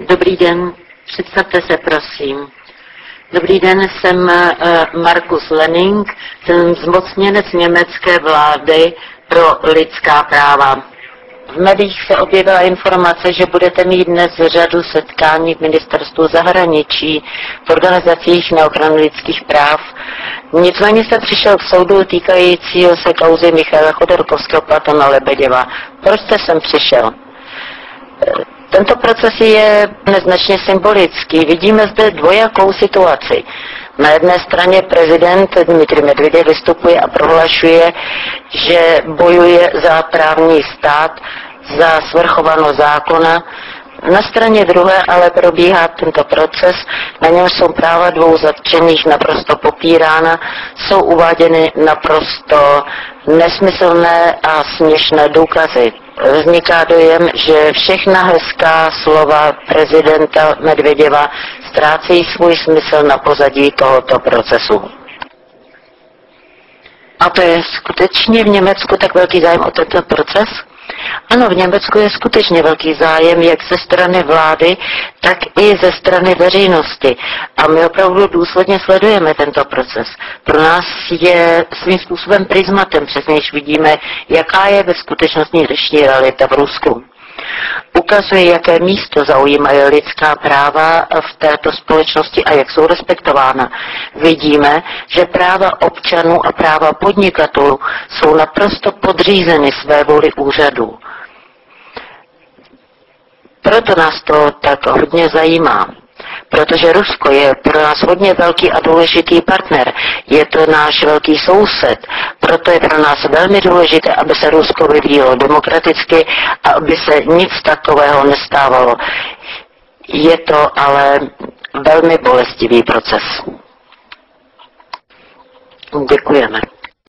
Dobrý den, představte se prosím. Dobrý den, jsem Markus Lenning, jsem zmocněnec německé vlády pro lidská práva. V médiích se objevila informace, že budete mít dnes řadu setkání v ministerstvu zahraničí, v organizacích na ochranu lidských práv. Nicméně se přišel k soudu týkajícího se kauzy Michaila Chodorkovského, Platona Lebeděva. Proč jste sem přišel? Tento proces je neznačně symbolický. Vidíme zde dvojakou situaci. Na jedné straně prezident Dmitrij Medveděv vystupuje a prohlašuje, že bojuje za právní stát, za svrchovanost zákona. Na straně druhé ale probíhá tento proces, na něm jsou práva dvou zatčených naprosto popírána, jsou uváděny naprosto nesmyslné a směšné důkazy. Vzniká dojem, že všechna hezká slova prezidenta Medveděva ztrácejí svůj smysl na pozadí tohoto procesu. A to je skutečně v Německu tak velký zájem o tento proces? Ano, v Německu je skutečně velký zájem jak ze strany vlády, tak i ze strany veřejnosti. A my opravdu důsledně sledujeme tento proces. Pro nás je svým způsobem prismatem, přes nějž vidíme, jaká je ve skutečnosti dnešní realita v Rusku. Ukazuje, jaké místo zaujímají lidská práva v této společnosti a jak jsou respektována. Vidíme, že práva občanů a práva podnikatelů jsou naprosto podřízeny své vůli úřadů. Proto nás to tak hodně zajímá. Protože Rusko je pro nás hodně velký a důležitý partner. Je to náš velký soused. Proto je pro nás velmi důležité, aby se Rusko vyvíjelo demokraticky a aby se nic takového nestávalo. Je to ale velmi bolestivý proces. Děkujeme.